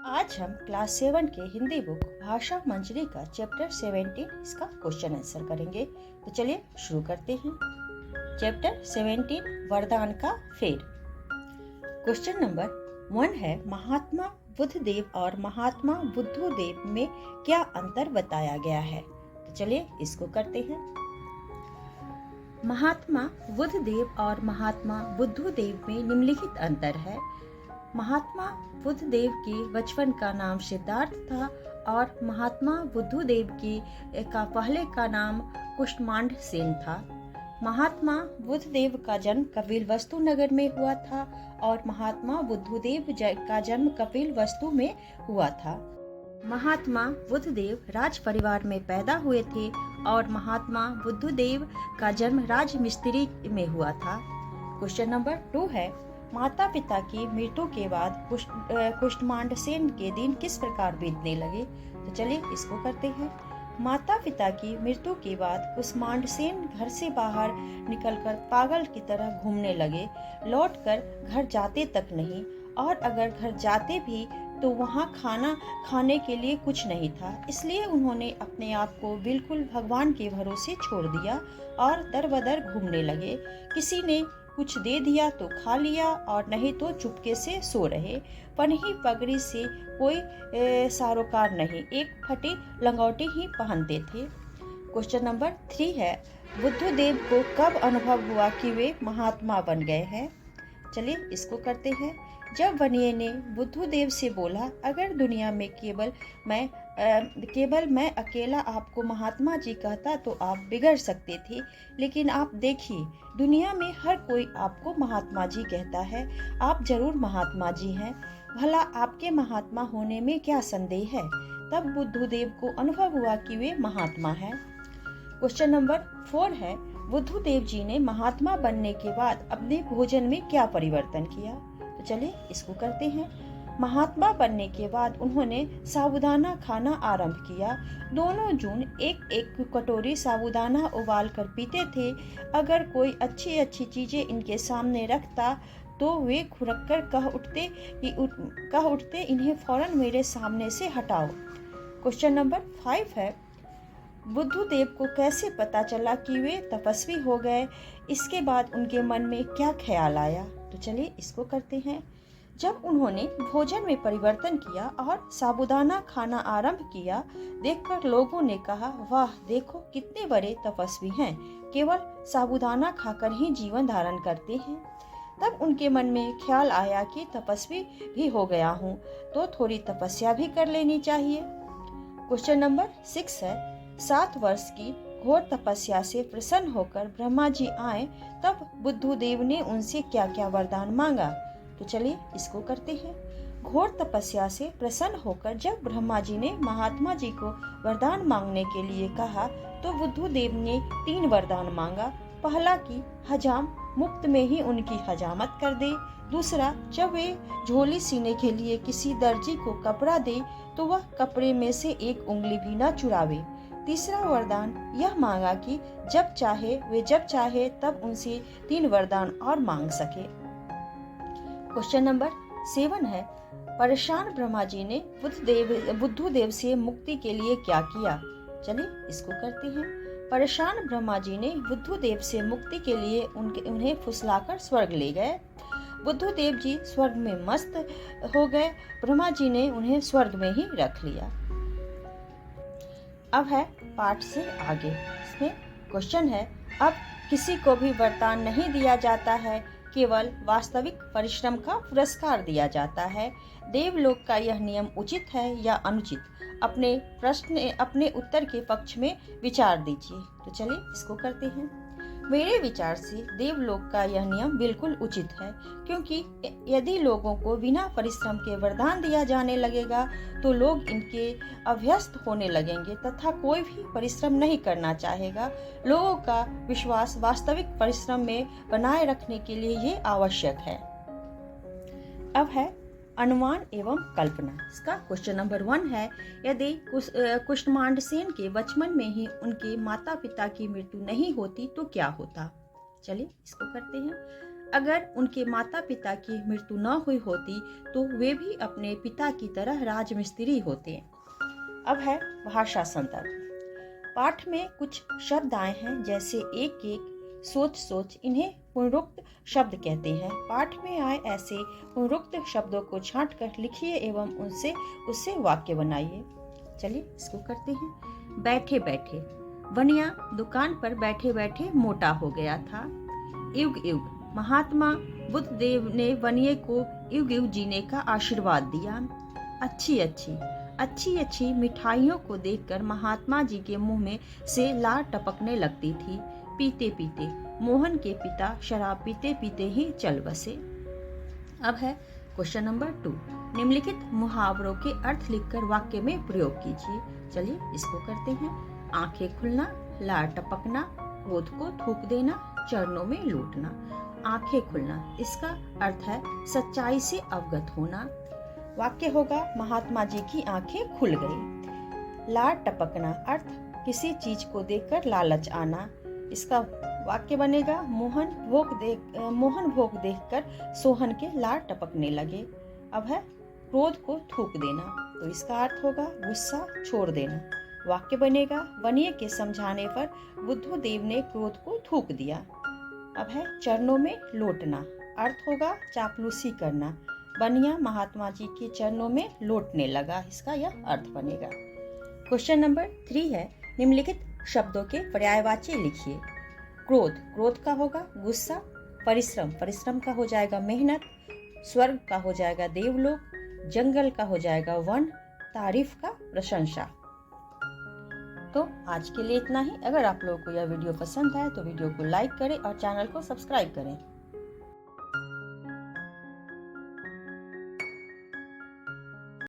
आज हम क्लास 7 के हिंदी बुक भाषा मंजरी का चैप्टर 17 इसका क्वेश्चन आंसर करेंगे। तो चलिए शुरू करते हैं। चैप्टर 17 वरदान का फेर। क्वेश्चन नंबर 1 है, महात्मा बुद्धदेव और महात्मा बुद्धदेव में क्या अंतर बताया गया है। तो चलिए इसको करते हैं। महात्मा बुद्धदेव और महात्मा बुद्धदेव में निम्नलिखित अंतर है। महात्मा बुद्धदेव के बचपन का नाम सिद्धार्थ था और महात्मा बुद्धदेव का पहले का नाम कुष्मांड सेन था। महात्मा बुद्धदेव का जन्म कपिलवस्तु नगर में हुआ था और महात्मा बुद्धदेव का जन्म कपिलवस्तु में हुआ था। महात्मा बुद्धदेव राज परिवार में पैदा हुए थे और महात्मा बुद्धदेव का जन्म राजमिस्त्री में हुआ था। क्वेश्चन नंबर 2 है, माता पिता की मृत्यु के बाद कुष्मांड सेन के दिन किस प्रकार बीतने लगे। तो चलिए इसको करते हैं। माता पिता की मृत्यु के बाद कुष्मांड सेन घर से बाहर निकलकर पागल की तरह घूमने लगे। लौटकर घर जाते तक नहीं, और अगर घर जाते भी तो वहाँ खाना खाने के लिए कुछ नहीं था। इसलिए उन्होंने अपने आप को बिल्कुल भगवान के भरोसे छोड़ दिया और दर बदर घूमने लगे। किसी ने कुछ दे दिया तो खा लिया और नहीं तो चुपके से सो रहे। पन्ही पगड़ी से कोई सारोकार नहीं, एक फटी लंगोटी ही पहनते थे। क्वेश्चन नंबर 3 है, बुद्धदेव को कब अनुभव हुआ कि वे महात्मा बन गए हैं। चलिए इसको करते हैं। जब वनिये ने बुद्धदेव से बोला, अगर दुनिया में केवल मैं अकेला आपको महात्मा जी कहता तो आप बिगड़ सकते थे, लेकिन आप देखिए दुनिया में हर कोई आपको महात्मा जी कहता है। आप जरूर महात्मा जी हैं, भला आपके महात्मा होने में क्या संदेह है। तब बुद्धदेव को अनुभव हुआ कि वे महात्मा हैं। क्वेश्चन नंबर 4 है, बुद्धदेव जी ने महात्मा बनने के बाद अपने भोजन में क्या परिवर्तन किया। तो चलिए इसको करते हैं। महात्मा बनने के बाद उन्होंने साबूदाना खाना आरंभ किया। दोनों जून एक एक कटोरी साबूदाना उबाल कर पीते थे। अगर कोई अच्छी अच्छी चीजें इनके सामने रखता तो वे खुरक कर कह उठते इन्हें फौरन मेरे सामने से हटाओ। क्वेश्चन नंबर 5 है, बुद्धदेव को कैसे पता चला कि वे तपस्वी हो गए। इसके बाद उनके मन में क्या ख्याल आया। तो चलिए इसको करते हैं। जब उन्होंने भोजन में परिवर्तन किया और साबूदाना खाना आरंभ किया, देखकर लोगों ने कहा, वाह देखो कितने बड़े तपस्वी हैं, केवल साबूदाना खाकर ही जीवन धारण करते हैं। तब उनके मन में ख्याल आया कि तपस्वी भी हो गया हूँ तो थोड़ी तपस्या भी कर लेनी चाहिए। क्वेश्चन नंबर 6 है, 7 वर्ष की घोर तपस्या से प्रसन्न होकर ब्रह्मा जी आए, तब बुद्धदेव ने उनसे क्या क्या वरदान मांगा। तो चलिए इसको करते हैं। घोर तपस्या से प्रसन्न होकर जब ब्रह्मा जी ने महात्मा जी को वरदान मांगने के लिए कहा तो बुद्धदेव ने 3 वरदान मांगा। पहला कि हजाम मुफ्त में ही उनकी हजामत कर दे। दूसरा, जब वे झोली सीने के लिए किसी दर्जी को कपड़ा दे तो वह कपड़े में से एक उंगली भी न चुरावे। तीसरा वरदान यह मांगा कि जब चाहे तब उनसे 3 वरदान और मांग सके। क्वेश्चन नंबर 7 है, परेशान ब्रह्मा जी ने बुद्धदेव से मुक्ति के लिए क्या किया। चलिए इसको करते हैं। परेशान ब्रह्मा जी ने बुद्धदेव से मुक्ति के लिए उन्हें फुसलाकर स्वर्ग ले गए। बुद्धदेव जी स्वर्ग में मस्त हो गए। ब्रह्मा जी ने उन्हें स्वर्ग में ही रख लिया। अब है पाठ से आगे। इसमें क्वेश्चन है, अब किसी को भी वरदान नहीं दिया जाता है, केवल वास्तविक परिश्रम का पुरस्कार दिया जाता है। देवलोक का यह नियम उचित है या अनुचित, अपने उत्तर के पक्ष में विचार दीजिए। तो चलिए इसको करते हैं। मेरे विचार से देवलोक का यह नियम बिल्कुल उचित है, क्योंकि यदि लोगों को बिना परिश्रम के वरदान दिया जाने लगेगा तो लोग इनके अभ्यस्त होने लगेंगे तथा कोई भी परिश्रम नहीं करना चाहेगा। लोगों का विश्वास वास्तविक परिश्रम में बनाए रखने के लिए ये आवश्यक है। अब है अनुमान एवं कल्पना। इसका क्वेश्चन नंबर 1 है, यदि कुष्मांड सेन के बचपन में ही उनके माता पिता की मृत्यु नहीं होती तो क्या होता। चलिए इसको करते हैं। अगर उनके माता पिता की मृत्यु न हुई होती तो वे भी अपने पिता की तरह राजमिस्त्री होते। अब है भाषा संदर्भ। पाठ में कुछ शब्द आए हैं जैसे एक एक, सोच सोच, इन्हें पुनरुक्त शब्द कहते हैं। पाठ में आए ऐसे पुनरुक्त शब्दों को छांटकर लिखिए एवं उससे वाक्य बनाइए। चलिए इसको करते हैं। बैठे बैठे, वनिया दुकान पर बैठे बैठे मोटा हो गया था। युग युग, महात्मा बुद्ध देव ने वनिये को युग युग जीने का आशीर्वाद दिया। अच्छी अच्छी, अच्छी अच्छी मिठाइयों को देखकर महात्मा जी के मुंह में से लार टपकने लगती थी। पीते पीते, मोहन के पिता शराब पीते पीते ही चल बसे। अब है क्वेश्चन नंबर 2। निम्नलिखित मुहावरों के अर्थ लिखकर वाक्य में प्रयोग कीजिए। चलिए इसको करते हैं। आंखें खुलना, लार टपकना, क्रोध को थूक देना, चरणों में लूटना। आंखें खुलना, इसका अर्थ है सच्चाई से अवगत होना। वाक्य होगा महात्मा जी की आंखें खुल गई। लार टपकना, अर्थ किसी चीज को देखकर लालच आना। इसका वाक्य बनेगा मोहन भोग देखकर सोहन के लार टपकने लगे। अब है क्रोध को थूक देना, तो इसका अर्थ होगा गुस्सा छोड़ देना। वाक्य बनेगा वनिये के समझाने पर बुद्ध देव ने क्रोध को थूक दिया। अब है चरणों में लौटना, अर्थ होगा चापलूसी करना। वनिया महात्मा जी के चरणों में लौटने लगा, इसका यह अर्थ बनेगा। क्वेश्चन नंबर 3 है, निम्नलिखित शब्दों के पर्यायवाची लिखिए। क्रोध, क्रोध का होगा गुस्सा। परिश्रम, परिश्रम का हो जाएगा मेहनत। स्वर्ग का हो जाएगा देवलोक। जंगल का हो जाएगा वन। तारीफ का प्रशंसा। तो आज के लिए इतना ही। अगर आप लोगों को यह वीडियो पसंद आए तो वीडियो को लाइक करें और चैनल को सब्सक्राइब करें।